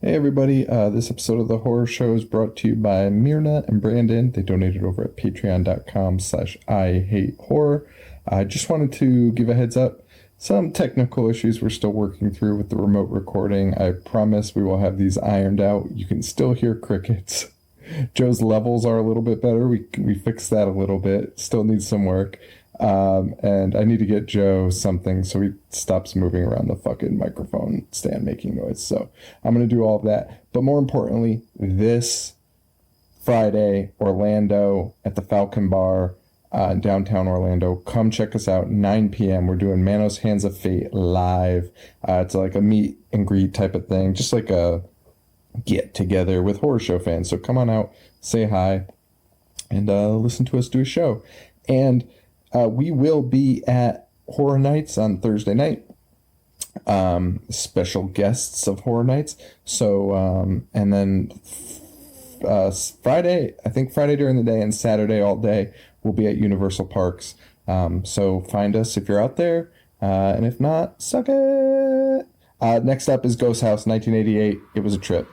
Hey everybody, this episode of The Horror Show is brought to you by Myrna and Brandon. They donated over at patreon.com/I hate horror. I just wanted to give a heads up. Some technical issues we're still working through with the remote recording. I promise we will have these ironed out. You can still hear crickets. Joe's levels are a little bit better. We fixed that a little bit. Still needs some work. And I need to get Joe something so he stops moving around the fucking microphone stand making noise. So I'm going to do all of that. But more importantly, this Friday, Orlando at the Falcon Bar in downtown Orlando. Come check us out, 9 p.m. We're doing Manos Hands of Fate live. It's like a meet and greet type of thing, just like a get together with horror show fans. So come on out, say hi, and listen to us do a show. And we will be at Horror Nights on Thursday night. Special guests of Horror Nights. So, and then Friday, I think Friday during the day and Saturday all day, we'll be at Universal Parks. So find us if you're out there. And if not, suck it. Next up is Ghost House 1988. It was a trip.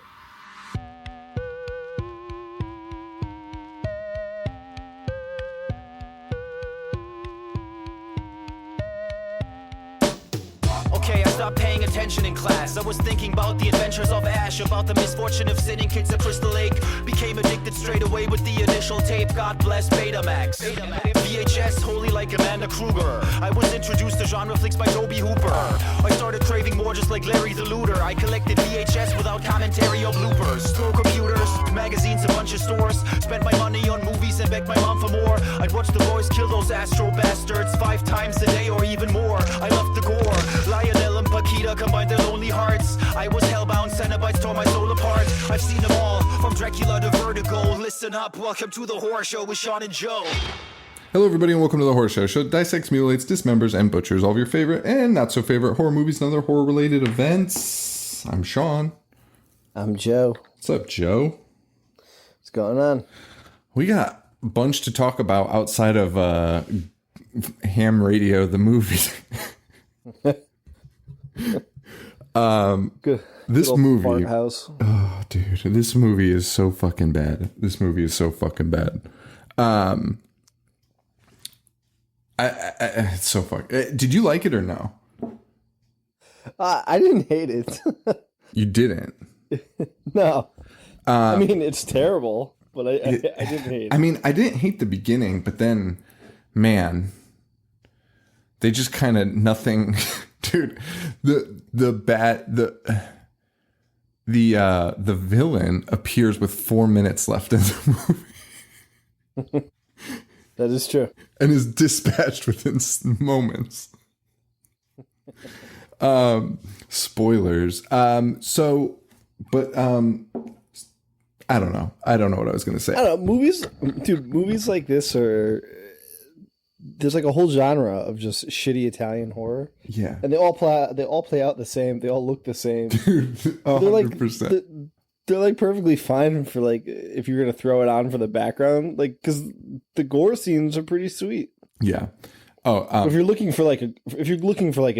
Paying attention in class. I was thinking about the adventures of Ash, about the misfortune of sitting kids at Crystal Lake. Became addicted straight away with the initial tape. God bless Betamax. VHS, holy like Amanda Kruger. I was introduced to genre flicks by Toby Hooper. I started craving more just like Larry the Looter. I collected VHS without commentary or bloopers. Store computers, magazines, a bunch of stores. Spent my money on movies and begged my mom for more. I'd watch the boys kill those Astro bastards 5 times a day or even more. I loved the gore. Lionel and Paquita combined their lonely hearts. I was hellbound, Cenobites tore my soul apart. I've seen them all, from Dracula to Vertigo. Listen up, welcome to the Horror Show with Sean and Joe. Hello everybody and welcome to the Horror Show. Show dissects, mutilates, dismembers, and butchers all of your favorite and not so favorite horror movies and other horror related events. I'm Sean. I'm Joe. What's up, Joe? What's going on? We got a bunch to talk about outside of Ham Radio, the movie. Good. This movie, fart house. Oh, dude, this movie is so fucking bad. It's so fuck. Did you like it or no? I didn't hate it. You didn't? No. I mean, it's terrible, but I didn't hate it. I mean, I didn't hate the beginning, but then, man, they just kind of nothing. Dude, the villain appears with 4 minutes left in the movie. That is true. And is dispatched within moments. Spoilers. I don't know. I don't know what I was going to say. I don't know. Movies like this there's like a whole genre of just shitty Italian horror. Yeah. And they all play out the same. They all look the same. Dude, 100%. They're like perfectly fine for like if you're gonna throw it on for the background, like because the gore scenes are pretty sweet. Yeah. Oh, if you're looking for like an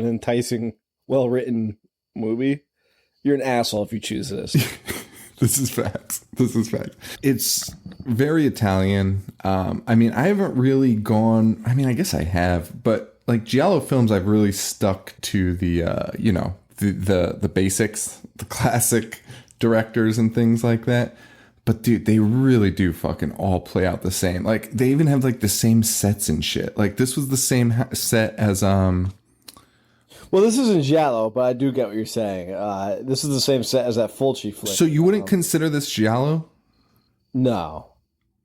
enticing, well written movie, you're an asshole if you choose this. This is facts. It's very Italian. I mean, I haven't really gone. I mean, I guess I have, but like Giallo films, I've really stuck to the the basics, the classic directors and things like that. But dude, they really do fucking all play out the same. Like they even have like the same sets and shit. Like this was the same set as Well, this isn't Giallo, but I do get what you're saying. This is the same set as that Fulci flick. So you wouldn't consider this Giallo? No,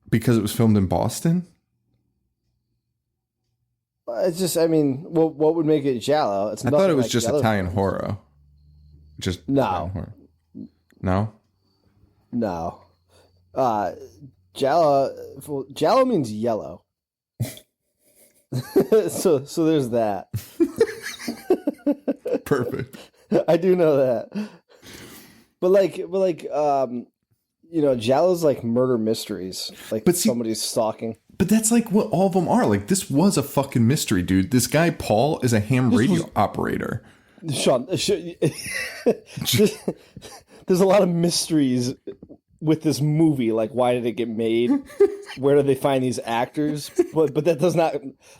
because it was filmed in Boston. It's just, I mean, what would make it Giallo? I thought it was just Italian horror. Just no. Italian horror. No? No. Giallo means yellow. so there's that. Perfect. I do know that. But Giallo's like murder mysteries. Like somebody's stalking. But that's like what all of them are. Like this was a fucking mystery, dude. This guy Paul is a ham radio operator. Sean, there's a lot of mysteries with this movie. Like, why did it get made? Where do they find these actors? But that does not.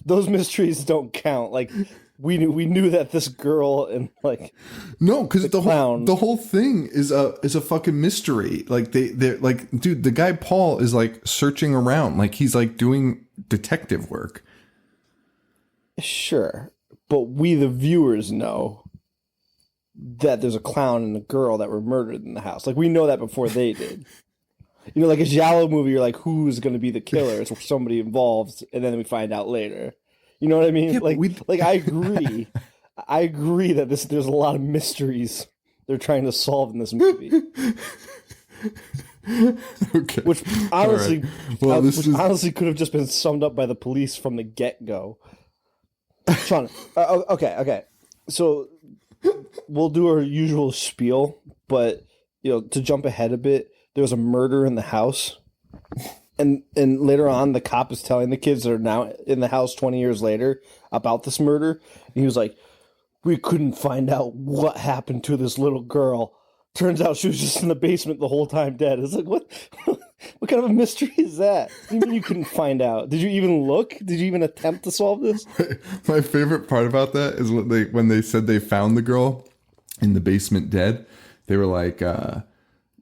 Those mysteries don't count. Like, we knew that this girl and like no, because the clown. whole thing is a fucking mystery. Like they're like, dude, the guy Paul is like searching around, like he's like doing detective work. Sure, but we the viewers know that there's a clown and a girl that were murdered in the house. Like, we know that before they did. You know, like a Giallo movie, you're like, who's going to be the killer? It's somebody involved, and then we find out later. You know what I mean? Yeah, like I agree. I agree that there's a lot of mysteries they're trying to solve in this movie. Okay. Which honestly, right. Well, honestly could have just been summed up by the police from the get-go. Sean, okay. So we'll do our usual spiel, but to jump ahead a bit, there was a murder in the house, and later on, the cop is telling the kids that are now in the house 20 years later about this murder. And he was like, "We couldn't find out what happened to this little girl. Turns out she was just in the basement the whole time, dead." It's like, what? What kind of a mystery is that? What do you mean you couldn't find out? Did you even look? Did you even attempt to solve this? My favorite part about that is when they said they found the girl in the basement dead. They were like,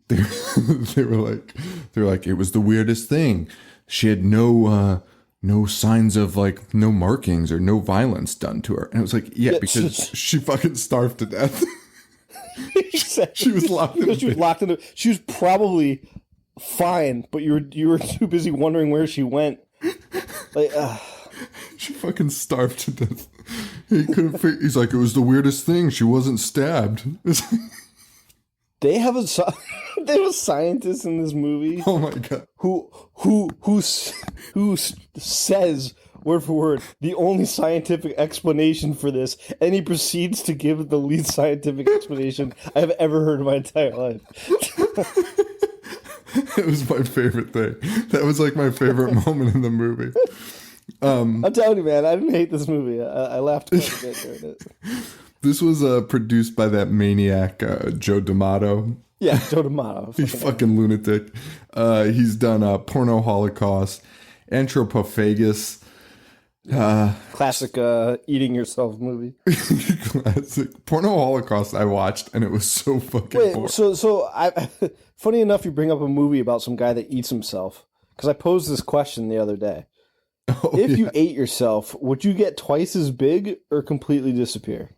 they were like, it was the weirdest thing. She had no signs of like no markings or no violence done to her, and it was like, yeah, because she fucking starved to death. She was locked in. She was locked in. She was probably fine, but you were too busy wondering where she went. Like, she fucking starved to death. He's like, it was the weirdest thing. She wasn't stabbed. They have a scientist in this movie. Oh my god! Who says word for word the only scientific explanation for this, and he proceeds to give the least scientific explanation I have ever heard in my entire life. It was my favorite thing. That was like my favorite moment in the movie. I'm telling you, man, I didn't hate this movie. I laughed quite a bit during it. This was produced by that maniac Joe D'Amato. Yeah, Joe D'Amato. He's fucking lunatic. He's done Porno Holocaust, Anthropophagus. Classic eating yourself movie. Classic. Porno Holocaust I watched, and it was so fucking boring. So I funny enough, you bring up a movie about some guy that eats himself, because I posed this question the other day. If you ate yourself, would you get twice as big or completely disappear?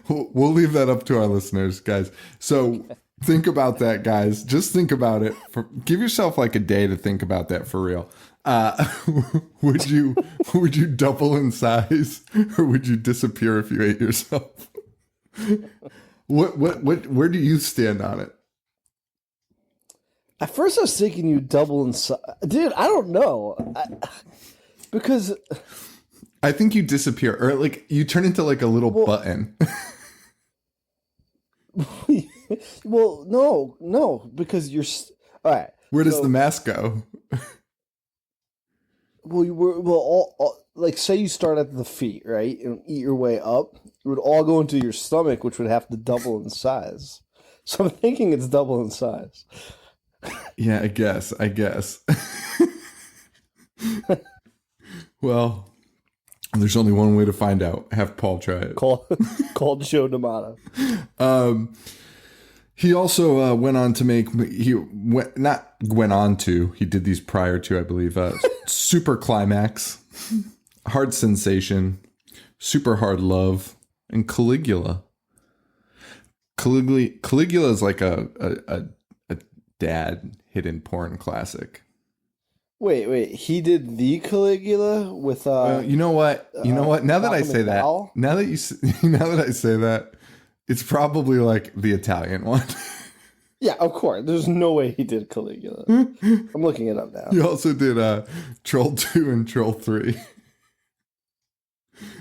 We'll leave that up to our listeners, guys. So think about that, guys. Just think about it. Give yourself like a day to think about that for real. Would you double in size, or would you disappear if you ate yourself? Where do you stand on it? At first, I was thinking you double in size. Dude, I don't know. Because I think you disappear, or like you turn into like a little button. Well, no, because you're all right. Where does the mask go? Well, like say you start at the feet, right, and eat your way up. It would all go into your stomach, which would have to double in size. So I'm thinking it's double in size. Yeah, I guess. Well, there's only one way to find out. Have Paul try it. Called Joe D'Amato. He also went on to make. He did these prior to, I believe. Super Climax, Hard Sensation, Super Hard Love, and Caligula. Caligula is like a dad hidden porn classic. Wait, he did the Caligula with you know what? Now that I say that, now that I say that, it's probably like the Italian one. Yeah, of course. There's no way he did Caligula. I'm looking it up now. He also did Troll 2 and Troll 3.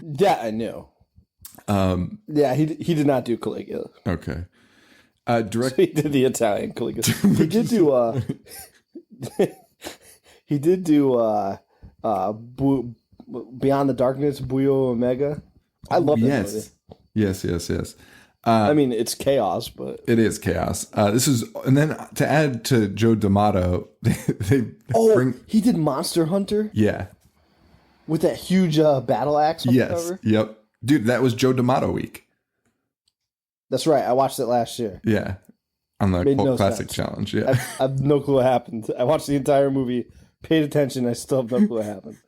Yeah, I knew. Yeah, he did not do Caligula. Okay. So he did the Italian Caligula. He did do he did do Beyond the Darkness, Buio Omega. I love that movie. Yes. I mean, it's chaos, but It is chaos. This is, and then to add to Joe D'Amato, he did Monster Hunter yeah, with that huge battle axe on the yes, cover. yep, dude, that was Joe D'Amato week. That's right. I watched it last year. Yeah, on the Made Cult no Classic sense. Challenge. Yeah, I have no clue what happened. I watched the entire movie, paid attention. I still have no clue what happened.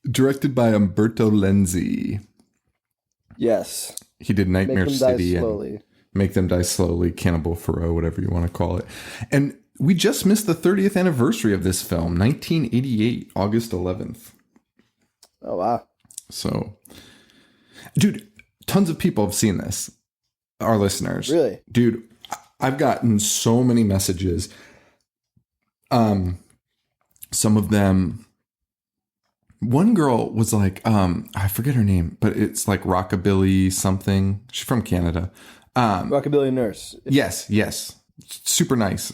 Directed by Umberto Lenzi. Yes. He did Nightmare Make them City die and slowly. Make Them Die Slowly, Cannibal Ferox, whatever you want to call it. And we just missed the 30th anniversary of this film, 1988, August 11th. Oh, wow. So, dude, tons of people have seen this. Our listeners. Really? Dude, I've gotten so many messages. Some of them, one girl was like, I forget her name, but it's like Rockabilly something. She's from Canada. Rockabilly Nurse. Yes. Super nice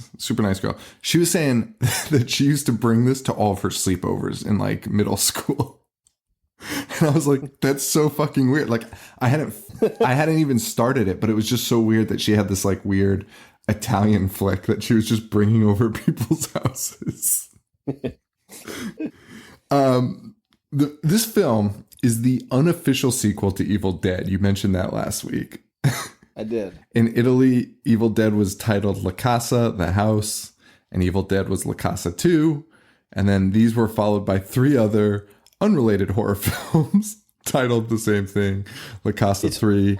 girl. She was saying that she used to bring this to all of her sleepovers in like middle school. And I was like, that's so fucking weird. Like I hadn't even started it, but it was just so weird that she had this like weird Italian flick that she was just bringing over people's houses. This film is the unofficial sequel to Evil Dead. You mentioned that last week. I did. In Italy, Evil Dead was titled La Casa, The House, and Evil Dead was La Casa 2. And then these were followed by 3 other unrelated horror films titled the same thing. La Casa 3,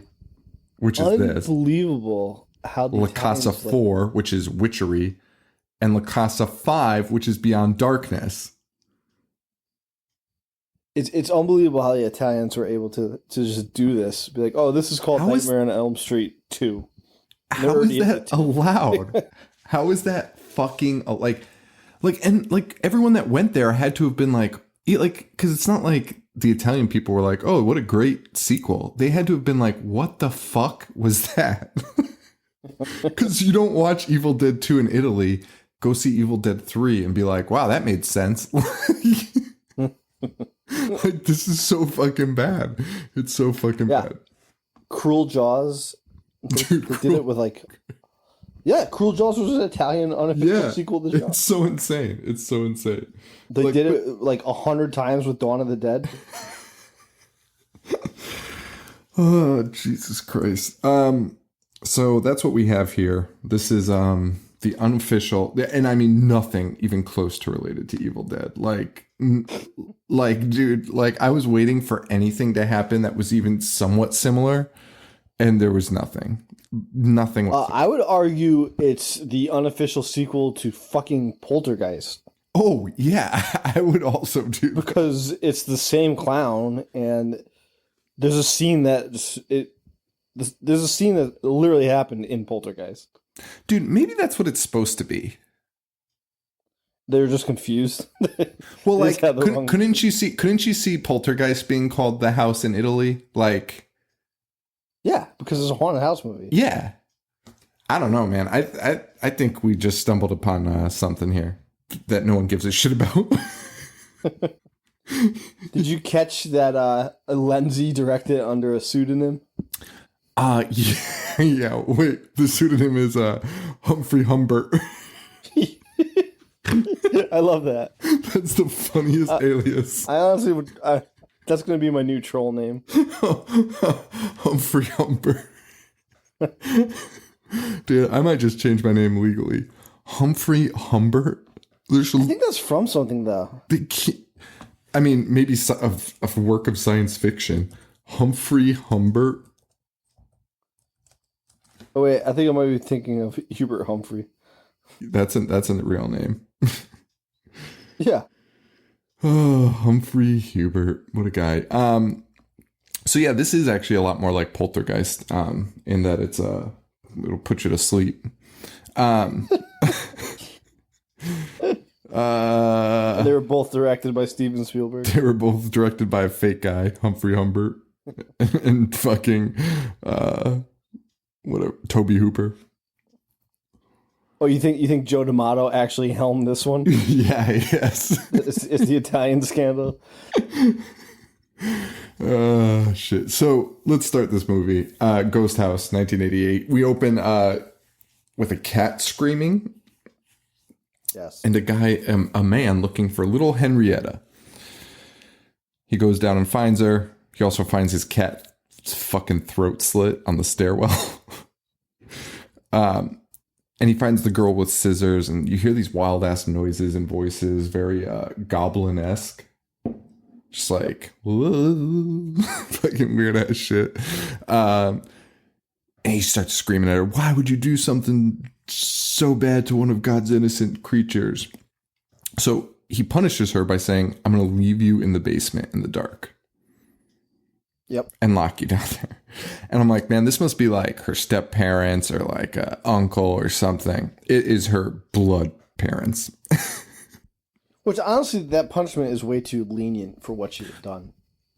which is this. Unbelievable how the La Casa 4, which is Witchery, and La Casa 5, which is Beyond Darkness. It's unbelievable how the Italians were able to just do this. Be like, oh, this is called Nightmare on Elm Street 2. How is that allowed? How is that fucking like everyone that went there had to have been like because it's not like the Italian people were like, oh, what a great sequel. They had to have been like, what the fuck was that? Because you don't watch Evil Dead 2 in Italy, go see Evil Dead 3 and be like, wow, that made sense. Like, this is so fucking bad. It's so fucking bad. Cruel Jaws. They did it with like... Yeah, Cruel Jaws was an Italian unofficial sequel to Jaws. It's so insane. It's so insane. They did it like 100 times with Dawn of the Dead. Oh, Jesus Christ. So that's what we have here. This is the unofficial, and I mean nothing even close to related to Evil Dead. Like, dude, like I was waiting for anything to happen that was even somewhat similar, and there was nothing. Nothing. I would argue it's the unofficial sequel to fucking Poltergeist. Oh yeah, I would also do, because it's the same clown, and there's a scene that literally happened in Poltergeist. Dude, maybe that's what it's supposed to be. They were just confused. Well, like, couldn't you see Poltergeist being called The House in Italy? Like, yeah, because it's a haunted house movie. Yeah, I don't know, man. I think we just stumbled upon something here that no one gives a shit about. Did you catch that Lenzi directed under a pseudonym? Yeah. Wait, the pseudonym is Humphrey Humbert. I love that. That's the funniest alias. I honestly would. That's going to be my new troll name. Humphrey Humbert. Dude, I might just change my name legally. Humphrey Humbert. I think that's from something, though. I mean, maybe a work of science fiction. Humphrey Humbert. Oh wait, I think I might be thinking of Hubert Humphrey. That's a real name. Yeah. Oh, Humphrey Hubert. What a guy. So yeah, this is actually a lot more like Poltergeist, in that it'll put you to sleep. They were both directed by Steven Spielberg. They were both directed by a fake guy, Humphrey Humbert, and fucking whatever, Toby Hooper. Oh, you think Joe D'Amato actually helmed this one? Yeah, yes. It's the Italian Scandal. Shit. So let's start this movie. Ghost House, 1988. We open with a cat screaming. Yes. And a man looking for little Henrietta. He goes down and finds her. He also finds his cat's fucking throat slit on the stairwell. And he finds the girl with scissors, and you hear these wild ass noises and voices, very goblin-esque. Just like, whoa, fucking weird ass shit. And he starts screaming at her, why would you do something so bad to one of God's innocent creatures? So he punishes her by saying, I'm going to leave you in the basement in the dark. Yep. And lock you down there. And I'm like, man, this must be like her step parents or like a uncle or something. It is her blood parents. Which honestly, that punishment is way too lenient for what she's done.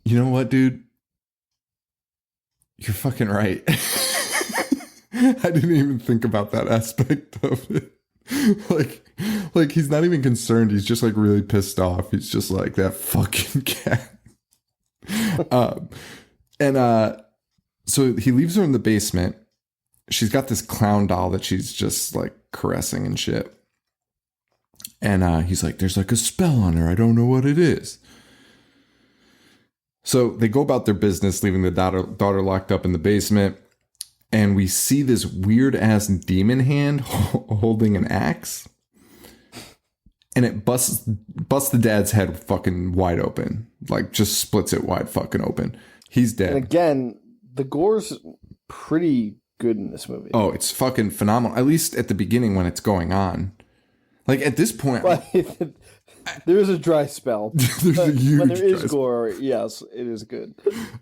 You know what, dude? You're fucking right. I didn't even think about that aspect of it. Like he's not even concerned. He's just like really pissed off. He's just like, that fucking cat. So he leaves her in the basement. She's got this clown doll that she's just like caressing and shit. And he's like, there's like a spell on her. I don't know what it is. So they go about their business, leaving the daughter locked up in the basement. And we see this weird ass demon hand holding an axe. And it busts the dad's head fucking wide open. Like, just splits it wide fucking open. He's dead. And again, the gore's pretty good in this movie. Oh, it's fucking phenomenal. At least at the beginning when it's going on. Like, at this point... But there is a dry spell. There's a huge when there is dry gore, yes, it is good.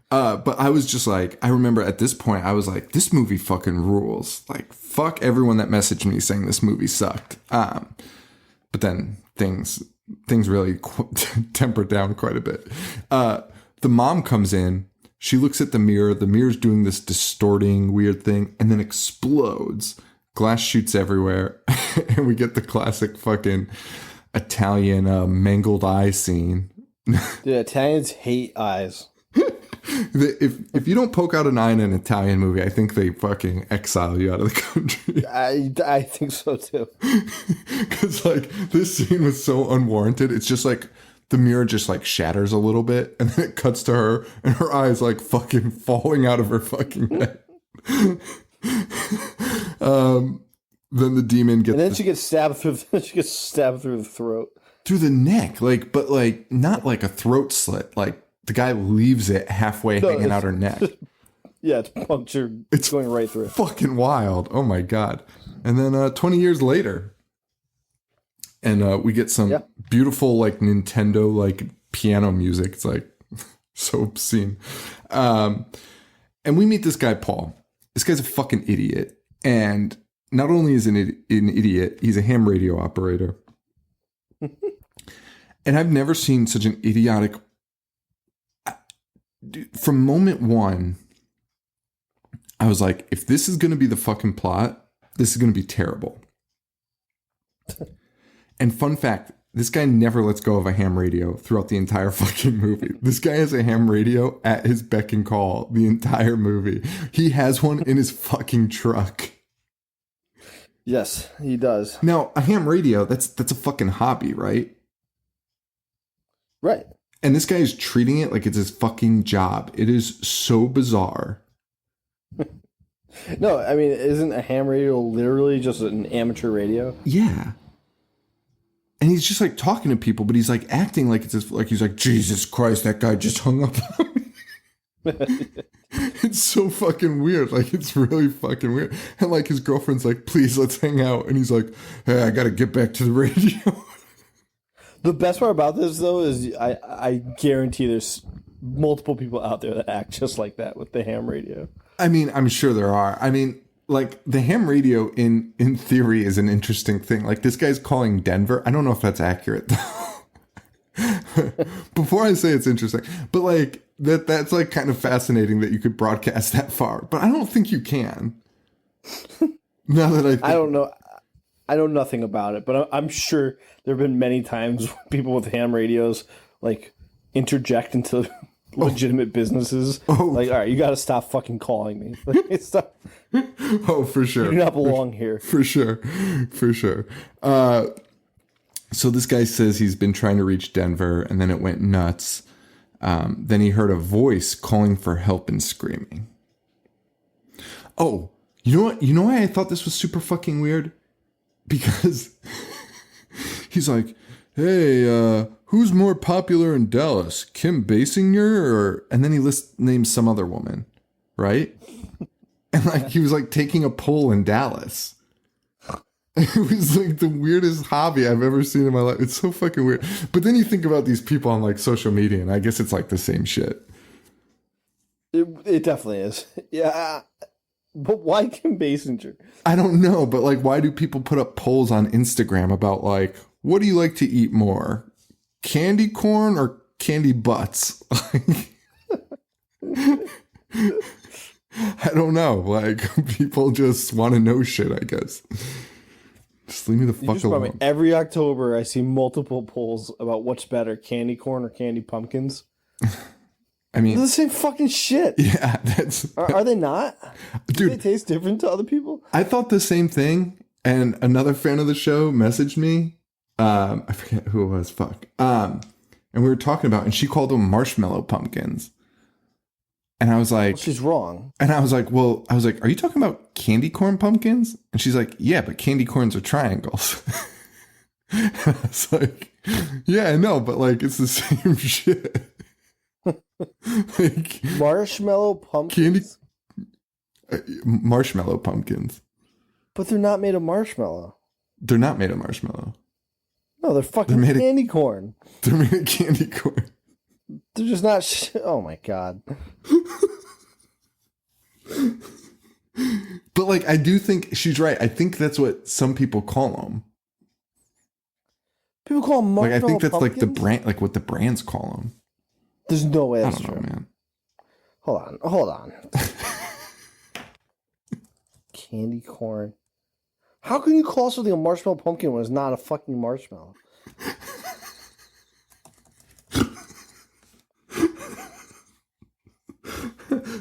But I was just like... I remember at this point, I was like, this movie fucking rules. Like, fuck everyone that messaged me saying this movie sucked. But then things really tempered down quite a bit. The mom comes in. She looks at the mirror. The mirror's doing this distorting weird thing and then explodes. Glass shoots everywhere. And we get the classic fucking Italian mangled eye scene. The Italians hate eyes. If you don't poke out an eye in an Italian movie, I think they fucking exile you out of the country. I think so too. Because like this scene was so unwarranted. It's just like the mirror just like shatters a little bit, and then it cuts to her, and her eye is like fucking falling out of her fucking head. Then the demon gets, and then she gets stabbed through. She gets stabbed through the throat, through the neck, like, but like not like a throat slit, like. The guy leaves it halfway hanging out her neck. Yeah, it's punctured. It's going right through. Fucking wild. Oh my God. And then 20 years later, and we get some beautiful like Nintendo like piano music. It's like so obscene. And we meet this guy, Paul. This guy's a fucking idiot. And not only is an idiot, he's a ham radio operator. And I've never seen such an idiotic... Dude, from moment one, I was like, if this is going to be the fucking plot, this is going to be terrible. And fun fact, this guy never lets go of a ham radio throughout the entire fucking movie. This guy has a ham radio at his beck and call the entire movie. He has one in his fucking truck. Yes, he does. Now, a ham radio, that's a fucking hobby, right? Right. And this guy is treating it like it's his fucking job. It is so bizarre. No, I mean, isn't a ham radio literally just an amateur radio? Yeah. And he's just like talking to people, but he's like acting like it's like he's like, Jesus Christ, that guy just hung up on me. It's so fucking weird. Like, it's really fucking weird. And like his girlfriend's like, please, let's hang out. And he's like, hey, I got to get back to the radio. The best part about this, though, is I guarantee there's multiple people out there that act just like that with the ham radio. I mean, I'm sure there are. I mean, like, the ham radio in theory is an interesting thing. Like, this guy's calling Denver. I don't know if that's accurate, though. Before I say it's interesting. But, like, that's, like, kind of fascinating that you could broadcast that far. But I don't think you can. Now that I think... I don't know. I know nothing about it, but I'm sure there have been many times when people with ham radios like interject into legitimate businesses. Like, all right, you got to stop fucking calling me. Like, stop. Oh, for sure. You do not belong here. For sure. For sure. So this guy says he's been trying to reach Denver, and then it went nuts. Then he heard a voice calling for help and screaming. Oh, you know what? You know why I thought this was super fucking weird? Because he's like, hey, who's more popular in Dallas? Kim Basinger or... And then he names some other woman, right? And like he was like taking a poll in Dallas. It was like the weirdest hobby I've ever seen in my life. It's so fucking weird. But then you think about these people on like social media, and I guess it's like the same shit. It definitely is. Yeah. But why Kim Basinger? I don't know, but like, why do people put up polls on Instagram about like, what do you like to eat more? Candy corn or candy butts? I don't know. Like, people just want to know shit, I guess. Just leave me the fuck alone. Every October, I see multiple polls about what's better, candy corn or candy pumpkins. I mean, they're the same fucking shit. Yeah, that's... Are they not? Dude, do they taste different to other people? I thought the same thing, and another fan of the show messaged me. I forget who it was, fuck. And we were talking about, and she called them marshmallow pumpkins. And I was like... Well, she's wrong. And I was like, are you talking about candy corn pumpkins? And she's like, yeah, but candy corns are triangles. And I was like, yeah, I know, but like, it's the same shit. Like, marshmallow pumpkins? Marshmallow pumpkins. But they're not made of marshmallow. They're not made of marshmallow. No, they're fucking candy corn. They're made of candy corn. They're just not... Oh, my God. But, like, I do think she's right. I think that's what some people call them. People call them marshmallow like, I think that's pumpkins? like the brand, like what the brands call them. There's no way that's I don't know, man. Hold on. Candy corn. How can you call something a marshmallow pumpkin when it's not a fucking marshmallow?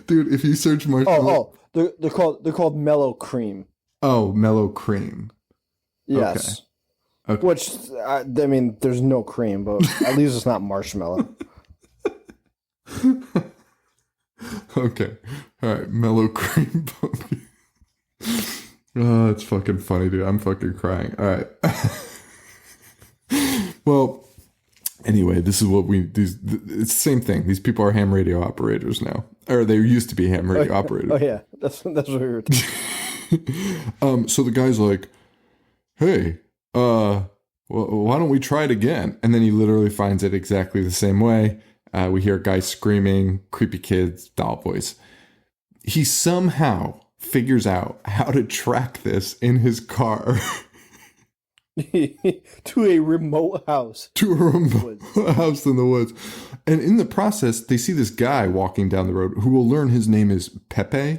Dude, if you search marshmallow... they're called mellow cream. Oh, mellow cream. Yes. Okay. Which, I mean, there's no cream, but at least it's not marshmallow. Okay. All right. Mellow cream pumpkin. Oh, it's fucking funny, dude. I'm fucking crying. All right. Well, anyway, this is what it's the same thing. These people are ham radio operators now. Or they used to be ham radio operators. Oh, yeah. That's what we were talking. So the guy's like, hey, why don't we try it again? And then he literally finds it exactly the same way. We hear a guy screaming, creepy kids, doll voice. He somehow figures out how to track this in his car. To a remote house. To a remote house in the woods. And in the process, they see this guy walking down the road who will learn his name is Pepe.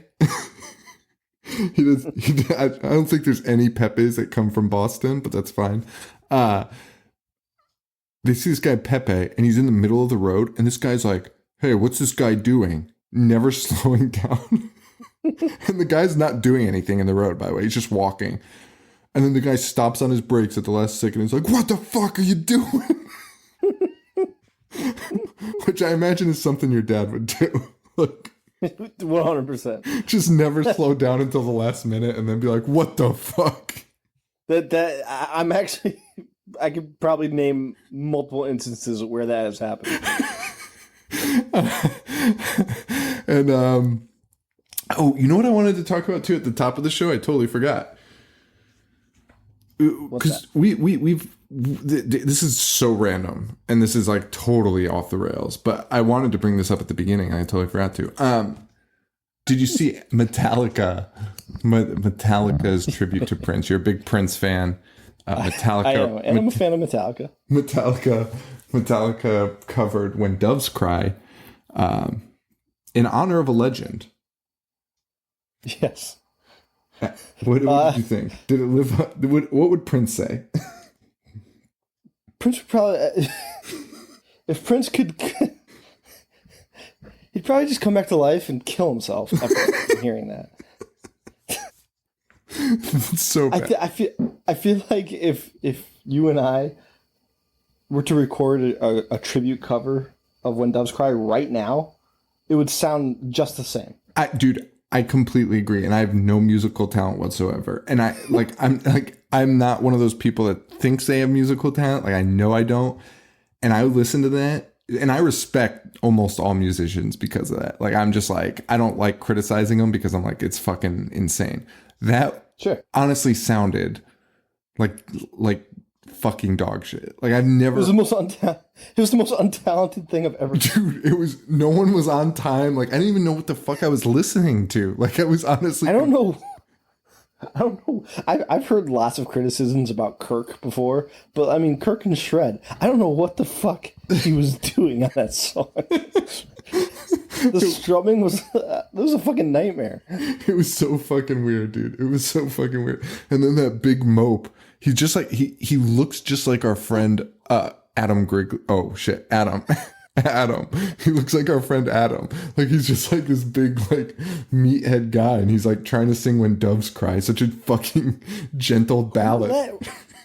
I don't think there's any Pepes that come from Boston, but that's fine. They see this guy Pepe, and he's in the middle of the road, and this guy's like, hey, what's this guy doing? Never slowing down. And the guy's not doing anything in the road, by the way. He's just walking. And then the guy stops on his brakes at the last second and he's like, what the fuck are you doing? Which I imagine is something your dad would do. Like, 100%. Just never slow down until the last minute and then be like, what the fuck? I'm actually... I could probably name multiple instances where that has happened. And, oh, you know what I wanted to talk about too at the top of the show? I totally forgot. Because this is so random and this is like totally off the rails, but I wanted to bring this up at the beginning and I totally forgot to. Did you see Metallica's tribute to Prince? You're a big Prince fan. Metallica. I am, and I'm a fan of Metallica. Metallica covered When Doves Cry in honor of a legend. Yes. What did you think? Did it live up? What would Prince say? Prince would probably... if Prince could He'd probably just come back to life and kill himself after hearing that. It's so bad. I feel like if you and I were to record a tribute cover of When Doves Cry right now, it would sound just the same. Dude, I completely agree, and I have no musical talent whatsoever. And I'm not one of those people that thinks they have musical talent. Like, I know I don't. And I listen to that, and I respect almost all musicians because of that. Like, I'm just like, I don't like criticizing them because I'm like, it's fucking insane. That honestly sounded like fucking dog shit. Like, I've never. It was the most untalented thing I've ever. Dude, it was. No one was on time. Like, I didn't even know what the fuck I was listening to. Like, I was honestly. I don't know. I've heard lots of criticisms about Kirk before, but I mean, Kirk and Shred. I don't know what the fuck he was doing on that song. The strumming was a fucking nightmare. It was so fucking weird, dude. It was so fucking weird. And then that big mope. He's just like he looks just like our friend Adam Grigley. Oh shit, Adam. Adam. He looks like our friend Adam. Like, he's just like this big like meathead guy, and he's like trying to sing When Doves Cry, such a fucking gentle ballad.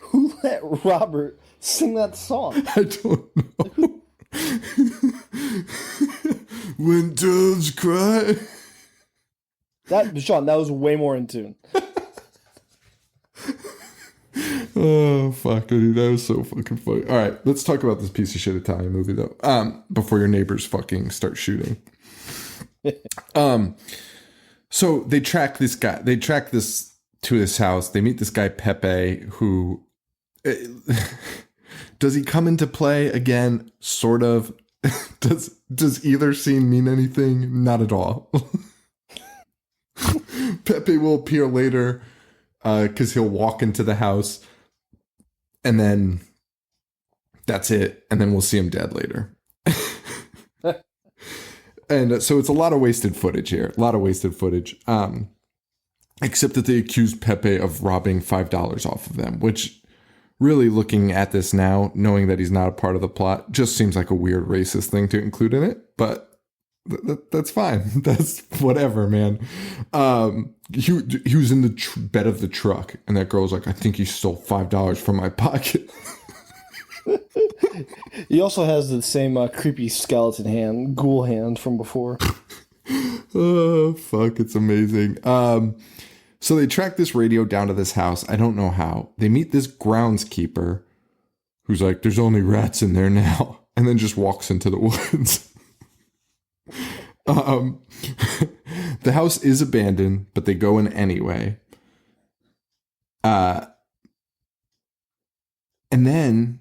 Who let Robert sing that song? I don't know. When Doves Cry. Sean, that was way more in tune. Oh, fuck, dude. That was so fucking funny. All right, let's talk about this piece of shit Italian movie, though, before your neighbors fucking start shooting. So they track this guy. They track this to his house. They meet this guy, Pepe, who... does he come into play again? Sort of. Does either scene mean anything? Not at all. Pepe will appear later because he'll walk into the house, and then that's it. And then we'll see him dead later. And so it's a lot of wasted footage here. A lot of wasted footage. Except that they accused Pepe of robbing $5 off of them, which... really, looking at this now, knowing that he's not a part of the plot, just seems like a weird racist thing to include in it. But that's fine. That's whatever, man. He was in the bed of the truck, and that girl's like, I think he stole $5 from my pocket. He also has the same creepy skeleton hand, ghoul hand from before. Oh, fuck. It's amazing. So they track this radio down to this house. I don't know how. They meet this groundskeeper who's like, there's only rats in there now. And then just walks into the woods. The house is abandoned, but they go in anyway. And then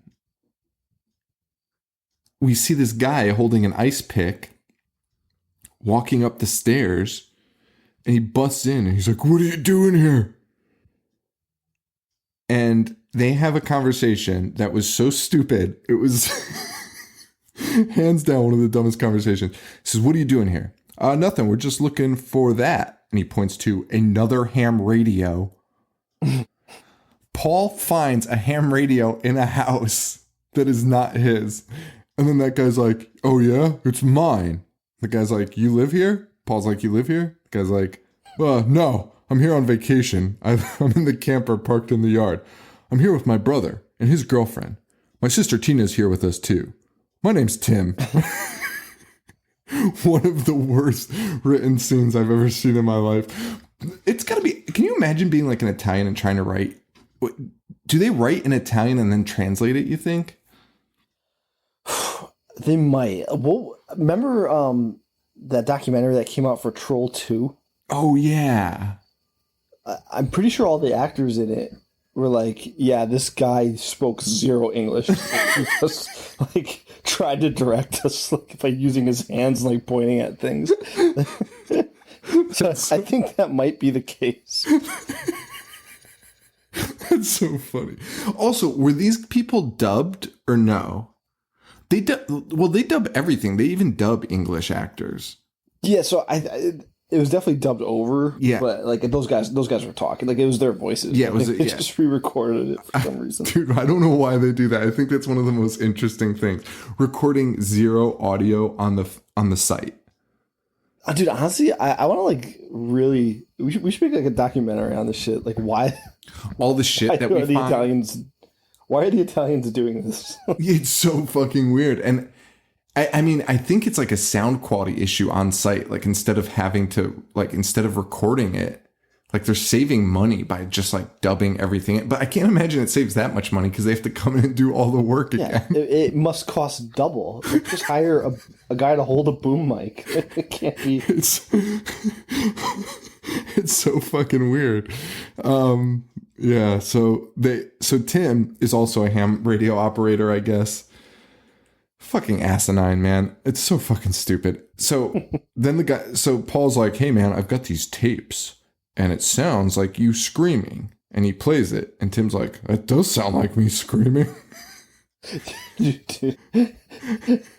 we see this guy holding an ice pick walking up the stairs. And he busts in and he's like, what are you doing here? And they have a conversation that was so stupid. It was hands down one of the dumbest conversations. He says, what are you doing here? Nothing. We're just looking for that. And he points to another ham radio. Paul finds a ham radio in a house that is not his. And then that guy's like, oh yeah, it's mine. The guy's like, you live here? Paul's like, you live here? The guy's like, no, I'm here on vacation. I'm in the camper parked in the yard. I'm here with my brother and his girlfriend. My sister Tina's here with us too. My name's Tim. One of the worst written scenes I've ever seen in my life. It's gotta be, can you imagine being like an Italian and trying to write? Do they write in Italian and then translate it, you think? They might. Well, remember that documentary that came out for Troll 2? Oh, yeah. I'm pretty sure all the actors in it were like, yeah, this guy spoke zero English. He just, like, tried to direct us like, by using his hands, like, pointing at things. So I think that might be the case. That's so funny. Also, were these people dubbed or no? They dub everything. They even dub English actors. Yeah, so it was definitely dubbed over. Yeah, but like those guys were talking. Like it was their voices. Yeah, they just re-recorded it for some reason. Dude, I don't know why they do that. I think that's one of the most interesting things. Recording zero audio on the site. Dude, honestly, I want to like really. We should make like a documentary on this shit. Like, why? All the shit Why that we are the find. Italians? Why are the Italians doing this? It's so fucking weird. And I mean, I think it's like a sound quality issue on site. Like instead of recording it, like they're saving money by just like dubbing everything in. But I can't imagine it saves that much money because they have to come in and do all the work again. Yeah, it must cost double. Like, just hire a guy to hold a boom mic. It can't be. It's so fucking weird. Yeah. So Tim is also a ham radio operator, I guess. Fucking asinine, man. It's so fucking stupid. So then Paul's like, hey man, I've got these tapes and it sounds like you screaming. And he plays it. And Tim's like, that does sound like me screaming. And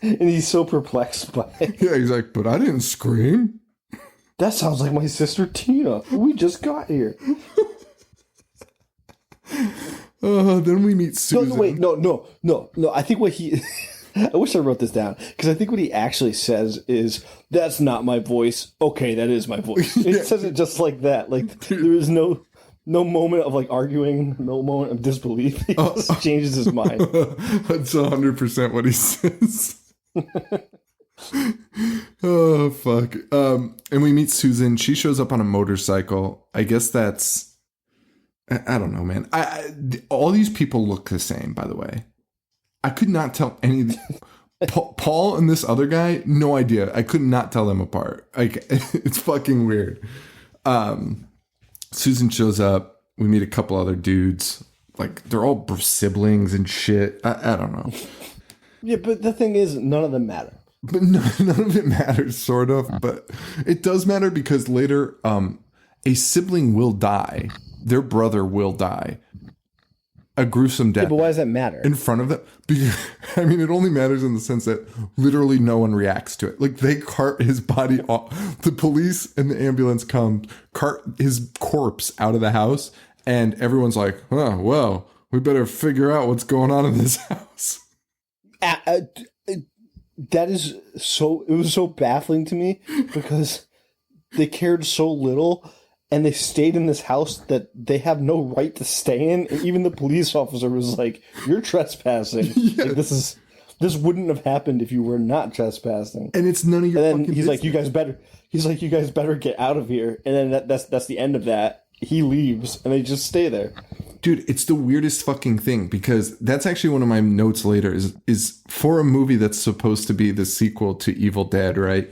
he's so perplexed by it. Yeah, he's like, but I didn't scream. That sounds like my sister Tina. We just got here. Then we meet Susan. No. I think what he... I wish I wrote this down, because I think what he actually says is, that's not my voice. Okay, that is my voice. He says it just like that. Like, there is no moment of, like, arguing, no moment of disbelief. He just changes his mind. That's 100% what he says. Oh, fuck. And we meet Susan. She shows up on a motorcycle. I guess that's... I don't know, man. All these people look the same, by the way. I could not tell any of the... Paul and this other guy, no idea. I could not tell them apart. Like, it's fucking weird. Susan shows up. We meet a couple other dudes. Like, they're all siblings and shit. I don't know. Yeah, but the thing is, none of them matter. But none of it matters, sort of. But it does matter because later, a sibling will die. Their brother will die. A gruesome death. Yeah, but why does that matter? In front of them? I mean, it only matters in the sense that literally no one reacts to it. Like, they cart his body off. The police and the ambulance come, cart his corpse out of the house, and everyone's like, oh, well, we better figure out what's going on in this house. That is so... It was so baffling to me, because they cared so little... And they stayed in this house that they have no right to stay in. And even the police officer was like, "You're trespassing. Yeah. Like, this wouldn't have happened if you were not trespassing." And it's none of your. And then he's like, "You guys better." He's like, "You guys better get out of here." And then that's the end of that. He leaves, and they just stay there. Dude, it's the weirdest fucking thing, because that's actually one of my notes later. Is for a movie that's supposed to be the sequel to Evil Dead, right?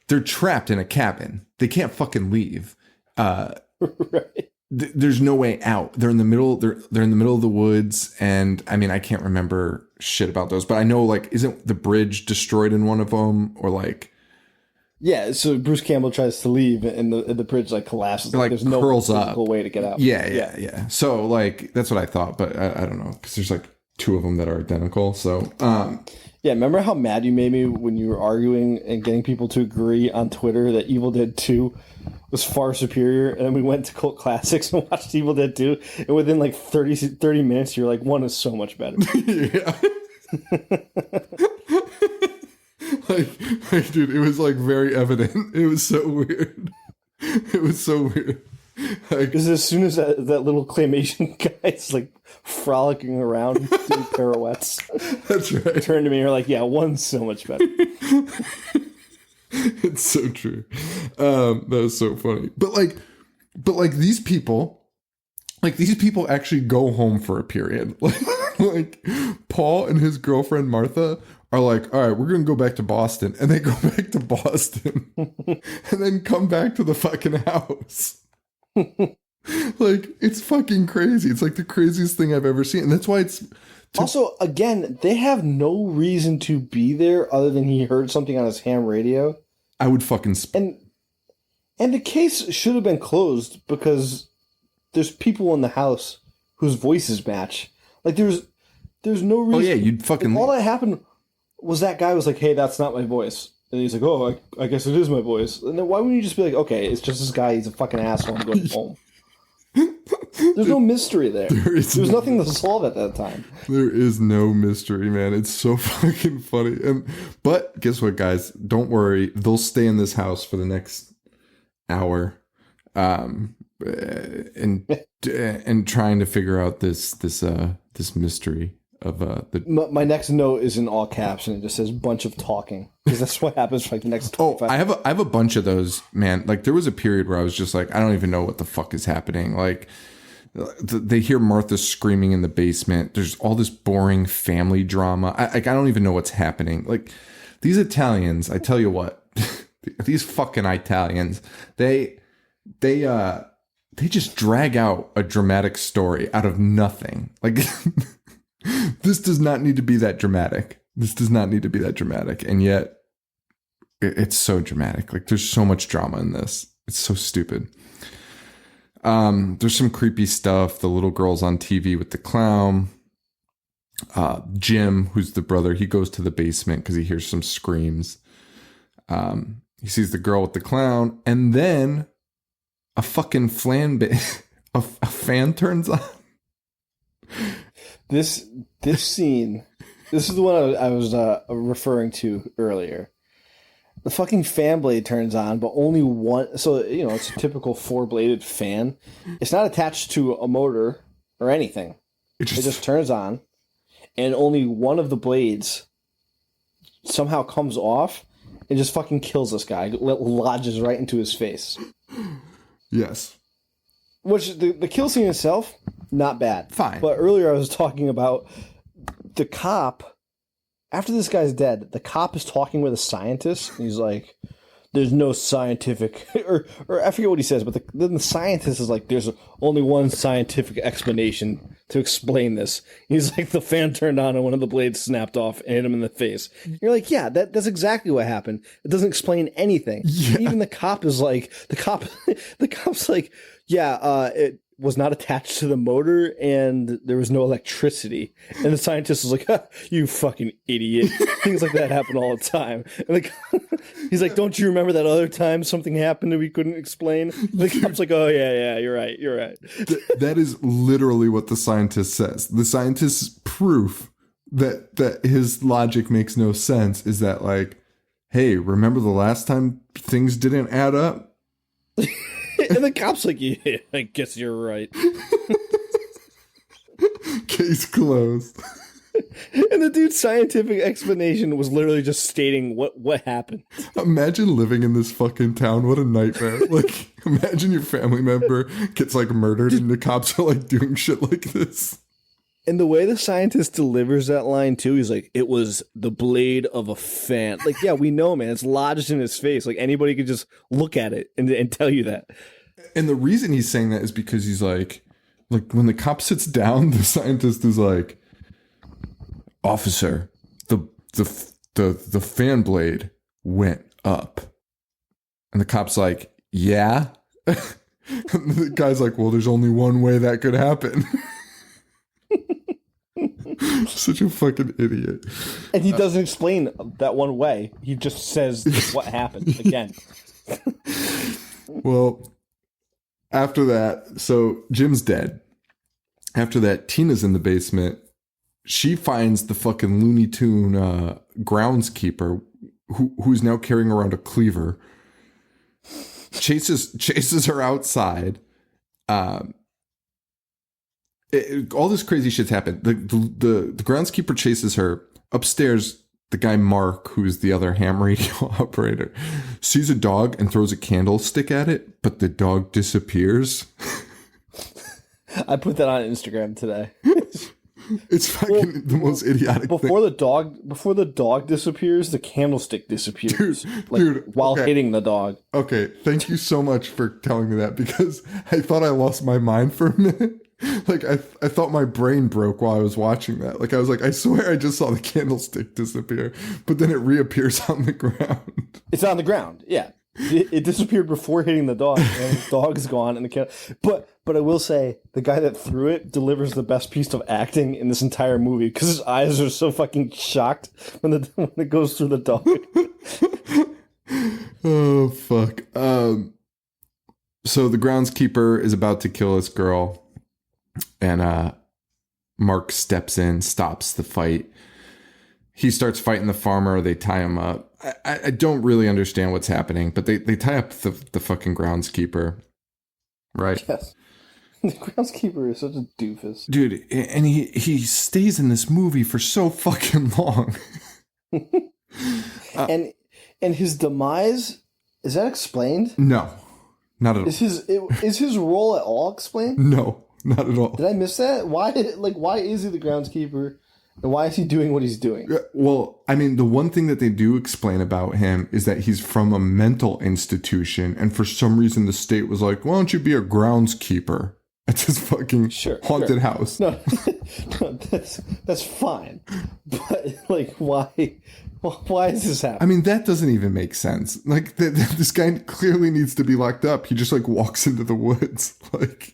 They're trapped in a cabin. They can't fucking leave. Right. There's no way out. They're in the middle. They're in the middle of the woods, and I mean, I can't remember shit about those, but I know, like, isn't the bridge destroyed in one of them, or like? Yeah. So Bruce Campbell tries to leave, and the bridge like collapses. Like there's no curls physical up. way to get out. Yeah. So like, that's what I thought, but I don't know, because there's like two of them that are identical. So yeah, remember how mad you made me when you were arguing and getting people to agree on Twitter that Evil Dead 2 was far superior, and then we went to Cult Classics and watched Evil Dead 2, and within like 30 minutes you're like, one is so much better. Yeah. like, dude, it was like very evident. It was so weird. It was so weird. Like, Because as soon as that little claymation guy's like frolicking around doing pirouettes, that's right. turn to me and you're like, yeah, one's so much better. It's so true. That was so funny. But these people actually go home for a period. Like Paul and his girlfriend Martha are like, all right, we're gonna go back to Boston, and they go back to Boston, and then come back to the fucking house. Like, it's fucking crazy. It's like the craziest thing I've ever seen, and that's why it's. Also, again, they have no reason to be there other than he heard something on his ham radio. I would fucking. And the case should have been closed because there's people in the house whose voices match. Like, there's no reason. Oh yeah, you'd fucking. All that happened was that guy was like, "Hey, that's not my voice," and he's like, "Oh, I guess it is my voice." And then why wouldn't you just be like, "Okay, it's just this guy. He's a fucking asshole. I'm going home." There's no mystery there. There was no nothing to solve at that time. There is no mystery, man. It's so fucking funny. But guess what, guys? Don't worry. They'll stay in this house for the next hour, and trying to figure out this mystery of the. My next note is in all caps and it just says "bunch of talking" because that's what happens for like the next 25. I have a bunch of those, man. Like there was a period where I was just like, I don't even know what the fuck is happening. Like they hear Martha screaming in the basement. There's all this boring family drama. I don't even know what's happening. Like these Italians, I tell you what, these fucking Italians, they just drag out a dramatic story out of nothing. Like this does not need to be that dramatic. And yet it's so dramatic. Like there's so much drama in this. It's so stupid. There's some creepy stuff. The little girl's on TV with the clown. Jim, who's the brother, he goes to the basement because he hears some screams. He sees the girl with the clown, and then a fucking a fan turns on. This scene, this is the one I was referring to earlier. The fucking fan blade turns on, but only one. So, it's a typical 4-bladed fan. It's not attached to a motor or anything. It just turns on, and only one of the blades somehow comes off and just fucking kills this guy. Lodges right into his face. Yes. Which, the kill scene itself, not bad. Fine. But earlier I was talking about the cop. After this guy's dead, the cop is talking with a scientist. And he's like, there's no scientific... Or I forget what he says, but then the scientist is like, there's only one scientific explanation to explain this. He's like, the fan turned on and one of the blades snapped off and hit him in the face. You're like, yeah, that's exactly what happened. It doesn't explain anything. Yeah. Even the cop is like... The cop's like, yeah, it was not attached to the motor and there was no electricity. And the scientist was like, you fucking idiot. Things like that happen all the time. And he's like, don't you remember that other time something happened that we couldn't explain? And the cop's like, oh, yeah, you're right. That is literally what the scientist says. The scientist's proof that his logic makes no sense is that, like, hey, remember the last time things didn't add up? And the cop's like, yeah, I guess you're right. Case closed. And the dude's scientific explanation was literally just stating what happened. Imagine living in this fucking town. What a nightmare. Like, imagine your family member gets, like, murdered and the cops are, like, doing shit like this. And the way the scientist delivers that line, too, he's like, it was the blade of a fan. Like, yeah, we know, man. It's lodged in his face. Like, anybody could just look at it and tell you that. And the reason he's saying that is because he's like, when the cop sits down, the scientist is like, officer, the fan blade went up. And the cop's like, yeah? And the guy's like, well, there's only one way that could happen. Such a fucking idiot. And he doesn't explain that one way. He just says what happened again. Well, after that, so Jim's dead. After that, Tina's in the basement. She finds the fucking Looney Tune groundskeeper who's now carrying around a cleaver. Chases her outside. All this crazy shit's happened. The groundskeeper chases her upstairs. The guy Mark, who's the other ham radio operator, sees a dog and throws a candlestick at it, but the dog disappears. I put that on Instagram today. It's fucking the most idiotic thing. Before the dog disappears, the candlestick disappears. While hitting the dog. Okay, thank you so much for telling me that, because I thought I lost my mind for a minute. Like, I thought my brain broke while I was watching that. Like, I was like, I swear I just saw the candlestick disappear, but then it reappears on the ground. It's on the ground, yeah. It disappeared before hitting the dog, and the dog's gone, and the cat. But I will say, the guy that threw it delivers the best piece of acting in this entire movie, because his eyes are so fucking shocked when it goes through the dog. Oh, fuck. So the groundskeeper is about to kill this girl. And Mark steps in, stops the fight. He starts fighting the farmer. They tie him up. I don't really understand what's happening, but they tie up the fucking groundskeeper. Right? Yes. The groundskeeper is such a doofus. Dude, and he stays in this movie for so fucking long. And his demise, is that explained? No, not at all. Is his role at all explained? No, not at all. Did I miss that? Why is he the groundskeeper? And why is he doing what he's doing? Well, I mean, the one thing that they do explain about him is that he's from a mental institution, and for some reason the state was like, why don't you be a groundskeeper at this fucking haunted house? No, that's fine. But, like, why is this happening? I mean, that doesn't even make sense. Like, this guy clearly needs to be locked up. He just, like, walks into the woods. Like...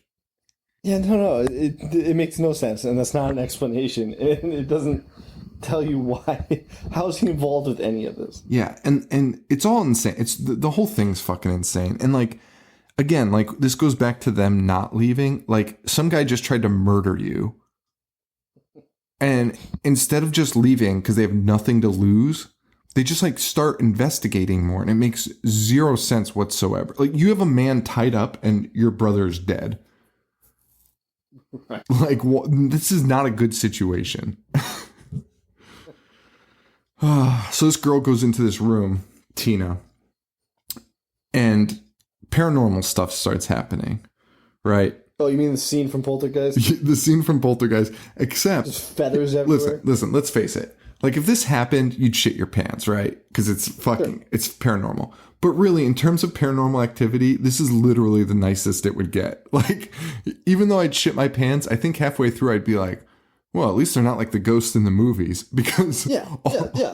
Yeah, no, it makes no sense, and that's not an explanation. It doesn't tell you why. How is he involved with any of this? Yeah, and it's all insane. It's the whole thing's fucking insane. And like, again, like this goes back to them not leaving. Like some guy just tried to murder you, and instead of just leaving because they have nothing to lose, they just like start investigating more, and it makes zero sense whatsoever. Like you have a man tied up, and your brother's dead. Right. Like, this is not a good situation. So this girl goes into this room, Tina, and paranormal stuff starts happening, right? Oh, you mean the scene from Poltergeist? The scene from Poltergeist, except... Just feathers everywhere? Listen, let's face it. Like, if this happened, you'd shit your pants, right? Because it's it's paranormal. But really, in terms of paranormal activity, this is literally the nicest it would get. Like, even though I'd shit my pants, I think halfway through I'd be like, well, at least they're not like the ghosts in the movies. Because... Yeah.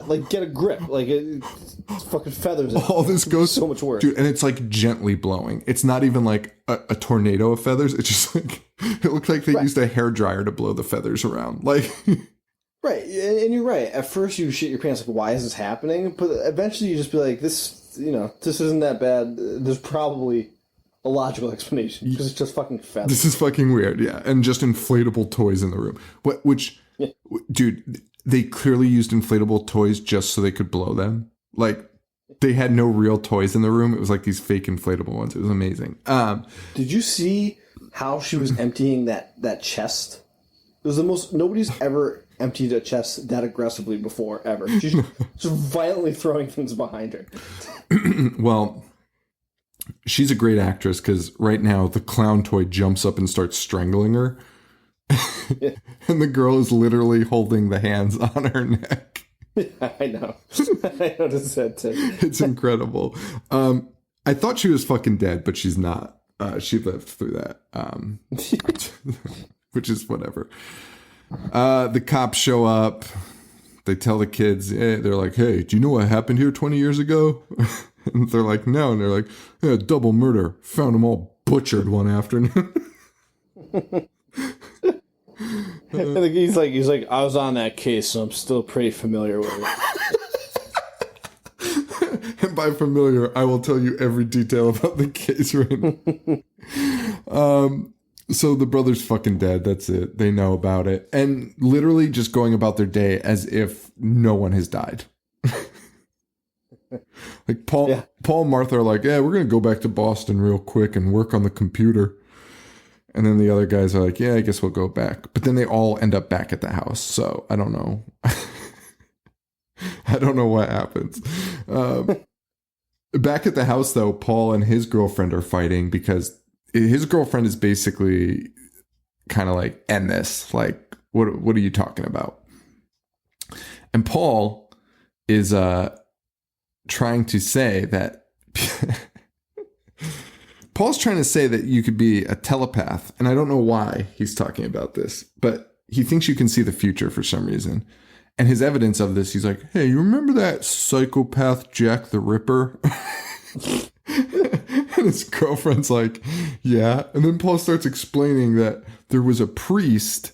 Like, get a grip. Like, it's fucking feathers. All this goes... So much worse. Dude, and it's like gently blowing. It's not even like a tornado of feathers. It's just like... It looked like they used a hairdryer to blow the feathers around. Like... Right, and you're right. At first you shit your pants like, why is this happening? But eventually you just be like, this isn't that bad. There's probably a logical explanation because it's just fucking feathers. This is fucking weird, yeah. And just inflatable toys in the room. Dude, they clearly used inflatable toys just so they could blow them. Like, they had no real toys in the room. It was like these fake inflatable ones. It was amazing. Did you see how she was emptying that chest? It was the most... Nobody's ever emptied a chest that aggressively before, ever. She's just violently throwing things behind her. Well, she's a great actress because right now the clown toy jumps up and starts strangling her. Yeah. And the girl is literally holding the hands on her neck. I know. I noticed that too. It's incredible. I thought she was fucking dead, but she's not. She lived through that. Which is whatever. The cops show up. They tell the kids, they're like, hey, do you know what happened here 20 years ago? And they're like, no. And they're like, yeah, double murder. Found them all butchered one afternoon. And he's like, I was on that case, so I'm still pretty familiar with it. And by familiar, I will tell you every detail about the case right now. So the brother's fucking dead. That's it. They know about it. And literally just going about their day as if no one has died. Like Paul and Martha are like, yeah, we're going to go back to Boston real quick and work on the computer. And then the other guys are like, yeah, I guess we'll go back. But then they all end up back at the house. So I don't know. I don't know what happens. Back at the house, though, Paul and his girlfriend are fighting because his girlfriend is basically kind of like, end this. Like, what are you talking about? And Paul is trying to say that Paul's trying to say that you could be a telepath. And I don't know why he's talking about this, but he thinks you can see the future for some reason. And his evidence of this, he's like, hey, you remember that psychopath Jack the Ripper? And his girlfriend's like, yeah. And then Paul starts explaining that there was a priest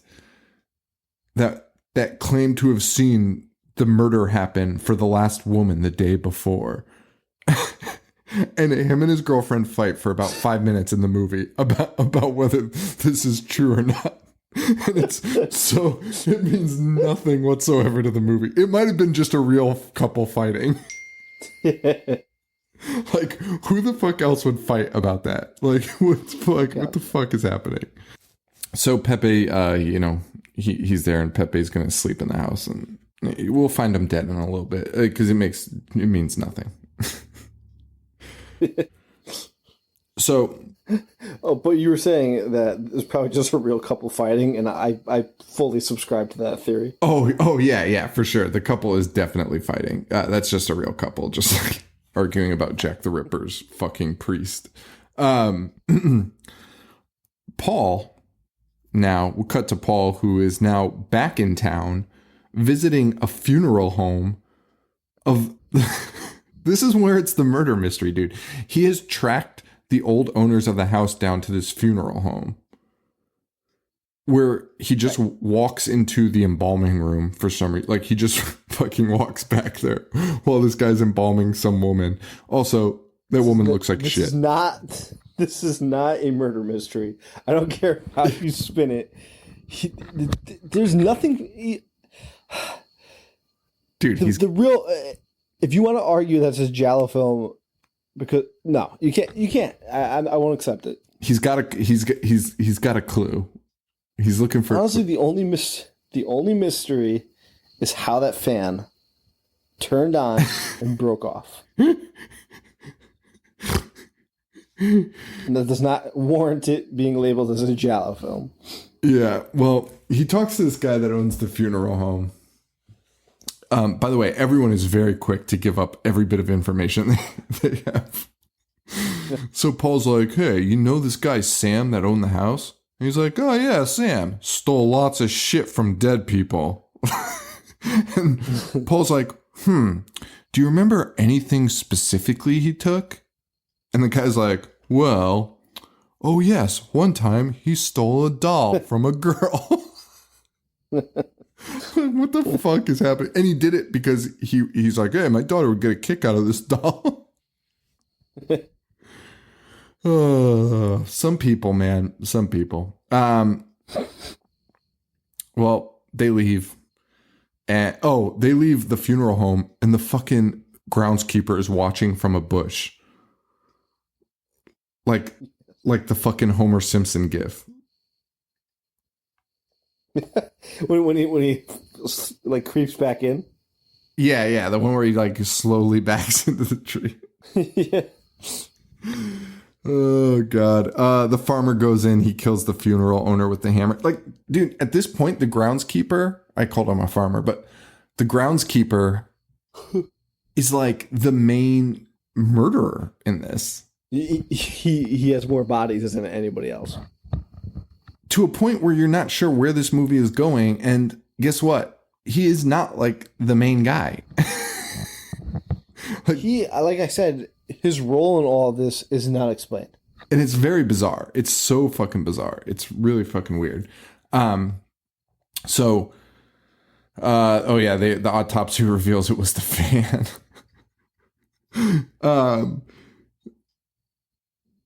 that claimed to have seen the murder happen for the last woman the day before. And him and his girlfriend fight for about 5 minutes in the movie about whether this is true or not. And it means nothing whatsoever to the movie. It might have been just a real couple fighting. Like, who the fuck else would fight about that? Like, what the fuck is happening? So Pepe, he's there, and Pepe's gonna sleep in the house, and we'll find him dead in a little bit because it means nothing. So, but you were saying that it's probably just a real couple fighting, and I fully subscribe to that theory. Oh yeah, for sure. The couple is definitely fighting. That's just a real couple, just like arguing about Jack the Ripper's fucking priest. Paul. Now we'll cut to Paul, who is now back in town, visiting a funeral home of. This is where it's the murder mystery, dude. He has tracked the old owners of the house down to this funeral home where he just walks into the embalming room for some reason. Like, he just fucking walks back there while this guy's embalming some woman. Also, that woman looks like shit. This is not a murder mystery. I don't care how you spin it. There's nothing. Dude, he's the real. If you want to argue that's a giallo film, because no, you can't. You can't. I won't accept it. He's got a clue. He's looking for. Honestly, the only mystery is how that fan turned on and broke off. And that does not warrant it being labeled as a giallo film. Yeah, well, he talks to this guy that owns the funeral home. By the way, everyone is very quick to give up every bit of information they have. So Paul's like, hey, you know this guy Sam that owned the house? And he's like, oh yeah, Sam. Stole lots of shit from dead people. And Paul's like, do you remember anything specifically he took? And the guy's like, well, oh yes, one time he stole a doll from a girl. What the fuck is happening? And he did it because he's like, hey, my daughter would get a kick out of this doll. Some people, man. Some people. Well, they leave. And they leave the funeral home, and the fucking groundskeeper is watching from a bush. Like the fucking Homer Simpson gif. when he like creeps back in. Yeah, the one where he like slowly backs into the tree. Yeah. Oh god. The farmer goes in, he kills the funeral owner with the hammer. Like, dude, at this point, the groundskeeper, I called him a farmer, but the groundskeeper is like the main murderer in this. He has more bodies than anybody else. To a point where you're not sure where this movie is going, and guess what? He is not like the main guy. Like I said, his role in all of this is not explained. And it's very bizarre. It's so fucking bizarre. It's really fucking weird. The autopsy reveals it was the fan.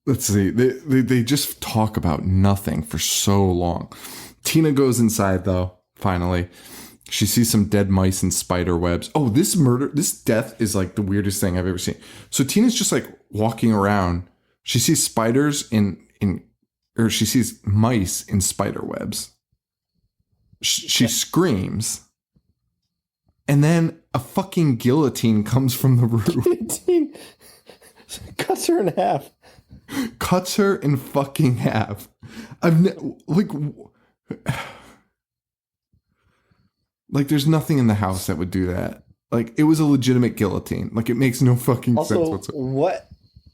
Let's see. They just talk about nothing for so long. Tina goes inside though, finally. She sees some dead mice and spider webs. Oh, this death is like the weirdest thing I've ever seen. So Tina's just like walking around. She sees spiders or she sees mice in spider webs. She screams. And then a fucking guillotine comes from the roof. Guillotine cuts her in half. Cuts her in fucking half. Like, there's nothing in the house that would do that. Like, it was a legitimate guillotine. Like, it makes no fucking sense whatsoever.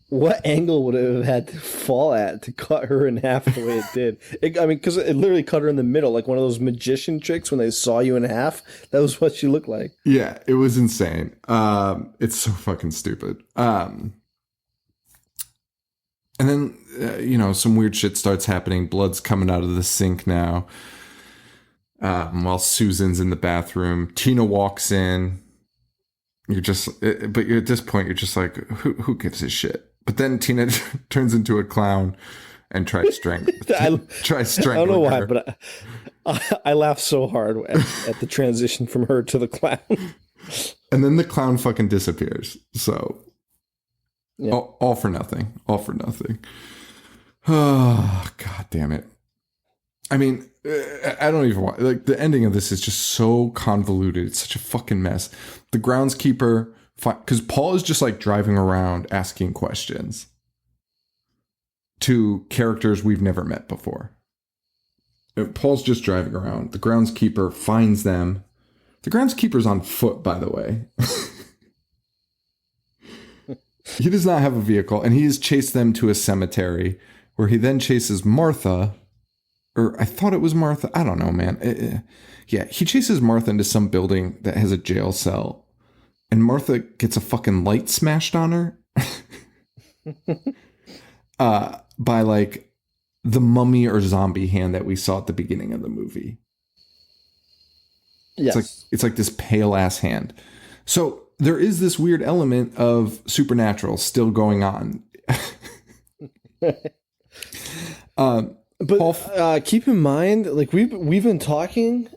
What angle would it have had to fall at to cut her in half the way it did? Because it literally cut her in the middle, like one of those magician tricks when they saw you in half. That was what she looked like. Yeah, it was insane. It's so fucking stupid. And then, some weird shit starts happening. Blood's coming out of the sink now. While Susan's in the bathroom, Tina walks in. At this point, you're just like, who gives a shit? But then Tina turns into a clown and tries strangling. I don't know why, her. but I laughed so hard at the transition from her to the clown. And then the clown fucking disappears. So Yeah. all for nothing. All for nothing. Oh, God damn it. I mean, I don't even want, like, the ending of this is just so convoluted. It's such a fucking mess. The groundskeeper, because Paul is just like driving around asking questions to characters we've never met before. Paul's just driving around. The groundskeeper finds them. The groundskeeper's on foot, by the way. He does not have a vehicle, and he has chased them to a cemetery where he then chases Martha. Or I thought it was Martha. I don't know, man. Yeah, he chases Martha into some building that has a jail cell. And Martha gets a fucking light smashed on her. By like the mummy or zombie hand that we saw at the beginning of the movie. Yes. It's like this pale ass hand. So there is this weird element of supernatural still going on. But keep in mind, like we've been talking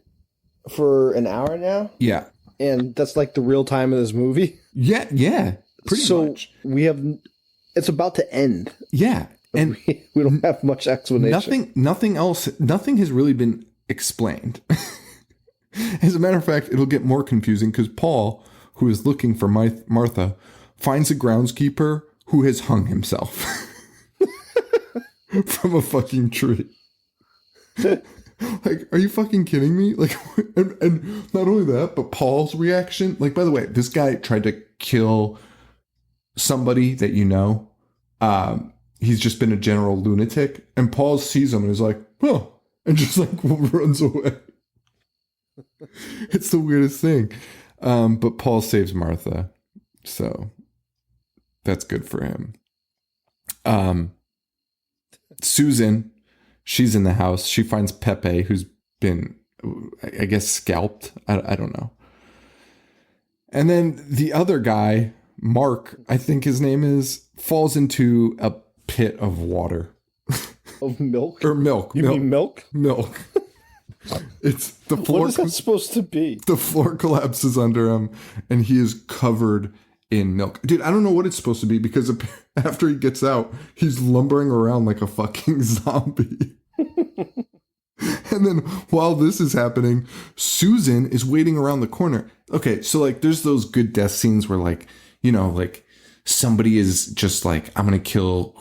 for an hour now. Yeah. And that's like the real time of this movie. Yeah. Pretty much. It's about to end. Yeah. And we don't have much explanation. Nothing else. Nothing has really been explained. As a matter of fact, it'll get more confusing because Paul, who is looking for Martha, finds a groundskeeper who has hung himself from a fucking tree. Like, are you fucking kidding me? Like, and not only that, but Paul's reaction. Like, by the way, this guy tried to kill somebody that you know. He's just been a general lunatic, and Paul sees him and is like, "Oh," and just like runs away. It's the weirdest thing. But Paul saves Martha, so that's good for him. Susan, she's in the house. She finds Pepe, who's been, I guess, scalped. I don't know. And then the other guy, Mark, I think his name is, falls into a pit of water. Of milk? Or milk. You mean milk? Milk. It's the floor. What is that supposed to be? The floor collapses under him, and he is covered in milk. Dude, I don't know what it's supposed to be, because after he gets out, he's lumbering around like a fucking zombie. And then while this is happening, Susan is waiting around the corner. Okay, so like there's those good death scenes where, like, you know, like somebody is just like, I'm going to kill,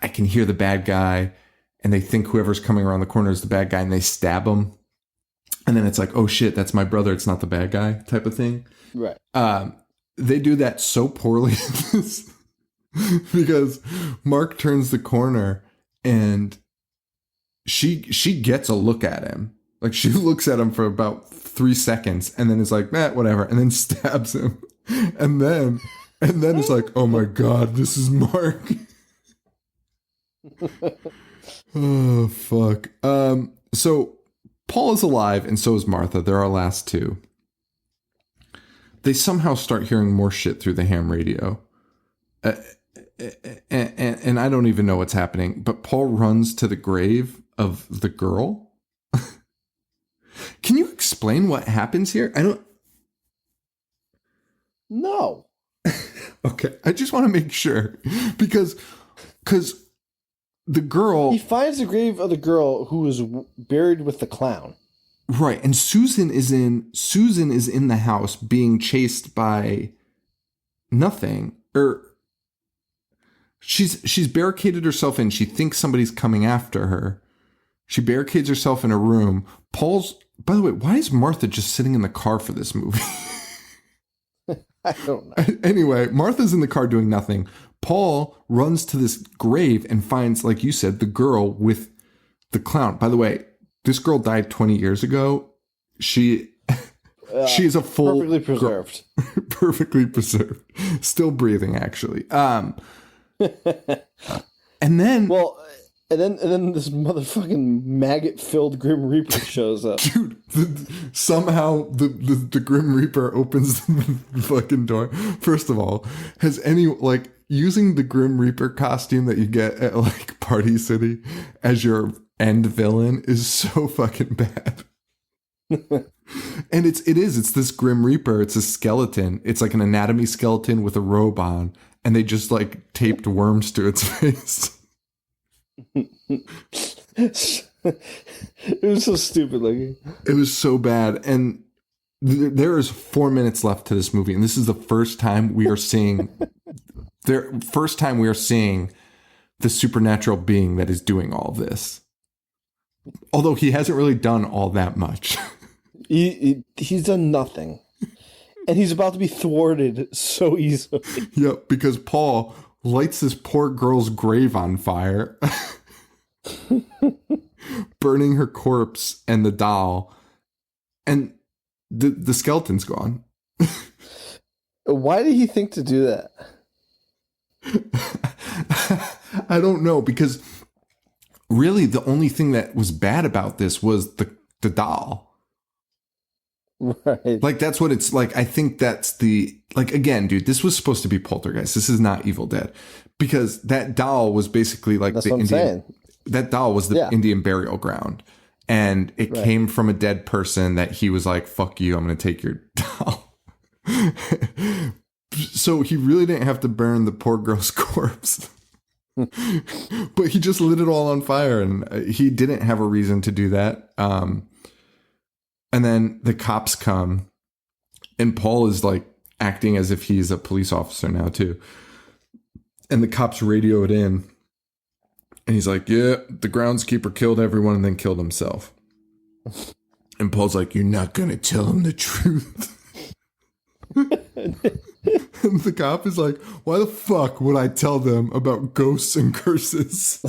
I can hear the bad guy, and they think whoever's coming around the corner is the bad guy, and they stab him. And then it's like, oh shit, that's my brother, it's not the bad guy type of thing. Right. They do that so poorly because Mark turns the corner and she gets a look at him. Like, she looks at him for about 3 seconds and then is like, whatever, and then stabs him. And then it's like, oh my God, this is Mark. Oh, fuck. So Paul is alive, and so is Martha. They're our last two. They somehow start hearing more shit through the ham radio. And I don't even know what's happening, but Paul runs to the grave of the girl. Can you explain what happens here? I don't... No. Okay, I just want to make sure. Because the girl... He finds the grave of the girl who was buried with the clown. Right, and Susan is in the house being chased by nothing. Or she's barricaded herself in. She thinks somebody's coming after her. She barricades herself in a room. By the way, why is Martha just sitting in the car for this movie? I don't know. Anyway, Martha's in the car doing nothing. Paul runs to this grave and finds, like you said, the girl with the clown. By the way, this girl died 20 years ago. She is a full... Perfectly preserved. Perfectly preserved. Still breathing, actually. And then... Well, and then this motherfucking maggot-filled Grim Reaper shows up. Dude, somehow the Grim Reaper opens the fucking door. First of all, has any... like, using the Grim Reaper costume that you get at, like, Party City as your end villain is so fucking bad. And it's this Grim Reaper. It's a skeleton. It's like an anatomy skeleton with a robe on, and they just like taped worms to its face. It was so stupid looking. It was so bad. And there is 4 minutes left to this movie, and this is the first time we are seeing the supernatural being that is doing all this. Although he hasn't really done all that much. He's done nothing. And he's about to be thwarted so easily. Yep, because Paul lights this poor girl's grave on fire, burning her corpse and the doll, and the skeleton's gone. Why did he think to do that? I don't know, because really the only thing that was bad about this was the doll. Right. Like, that's what it's like. I think that's again, dude, this was supposed to be Poltergeist. This is not Evil Dead, because that doll was basically like that's the Indian. Saying. That doll was the Indian burial ground, and it came from a dead person that he was like, "Fuck you, I'm going to take your doll." So he really didn't have to burn the poor girl's corpse. But he just lit it all on fire, and he didn't have a reason to do that. And then the cops come, and Paul is like acting as if he's a police officer now too. And the cops radio it in, and he's like, "Yeah, the groundskeeper killed everyone and then killed himself." And Paul's like, "You're not going to tell him the truth." And the cop is like, "Why the fuck would I tell them about ghosts and curses?"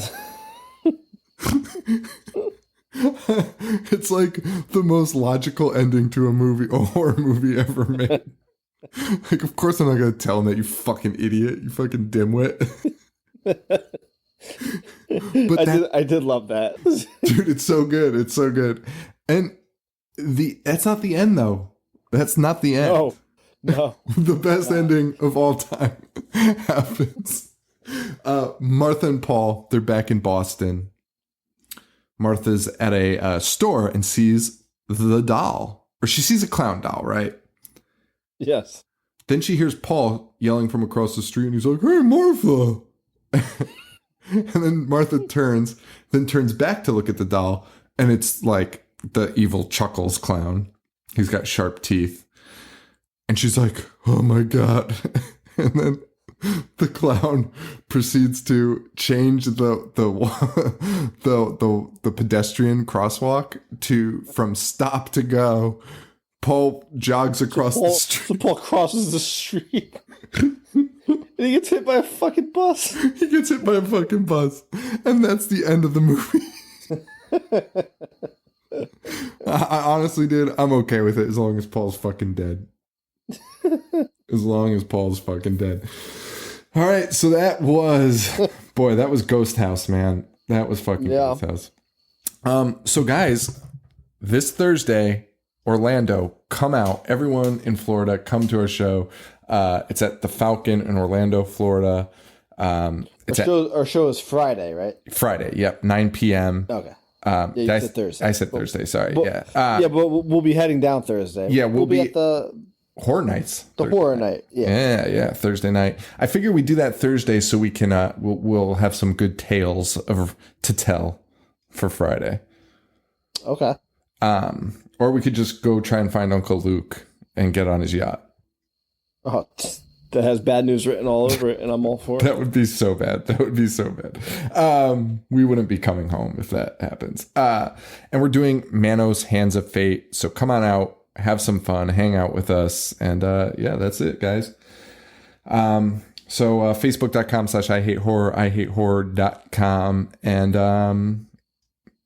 It's like the most logical ending to a horror movie ever made. Like, of course I'm not going to tell him that, you fucking idiot, you fucking dimwit. But I did love that. Dude, it's so good. It's so good. And that's not the end, though. That's not the end. No. The best ending of all time happens. Martha and Paul, they're back in Boston. Martha's at a store and sees the doll. Or she sees a clown doll, right? Yes. Then she hears Paul yelling from across the street, and he's like, "Hey, Martha!" And then Martha turns back to look at the doll, and it's like the evil Chuckles clown. He's got sharp teeth. And she's like, "Oh my God." And then the clown proceeds to change the pedestrian crosswalk from stop to go. Paul jogs across the street. So Paul crosses the street. And he gets hit by a fucking bus. He gets hit by a fucking bus. And that's the end of the movie. I honestly, dude, I'm okay with it as long as Paul's fucking dead. As long as Paul's fucking dead. All right, so that was Ghost House, man. That was fucking Ghost House. So guys, this Thursday, Orlando, come out. Everyone in Florida, come to our show. It's at the Falcon in Orlando, Florida. Our show is Friday, right? Friday, yep, 9 p.m. Okay. You said Thursday. I said Thursday, sorry. But we'll be heading down Thursday. Yeah, we'll be at the Horror Nights. Horror night. Yeah, Thursday night. I figure we do that Thursday so we can we'll have some good tales to tell for Friday. Okay. Or we could just go try and find Uncle Luke and get on his yacht. Oh, that has bad news written all over it, and I'm all for it. That would be so bad. We wouldn't be coming home if that happens. And we're doing Manos Hands of Fate. So come on out. Have some fun, hang out with us, and that's it, guys. So facebook.com/IHateHorror, IHateHorror.com, and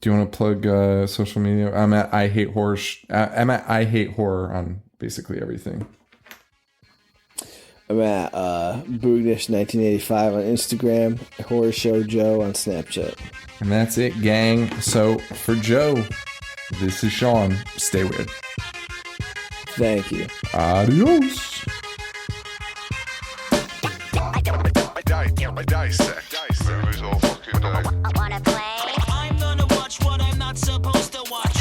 do you want to plug social media? I'm at I Hate Horror. I'm at I Hate Horror on basically everything. I'm at Boognish1985 on Instagram, Horror Show Joe on Snapchat. And that's it, gang. So for Joe, this is Sean. Stay weird. Thank you. Adios. I dissect movies all fucking day. I'm gonna watch what I'm not supposed to watch.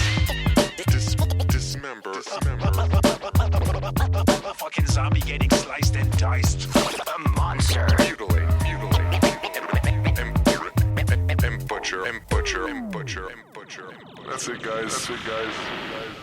That's it, guys.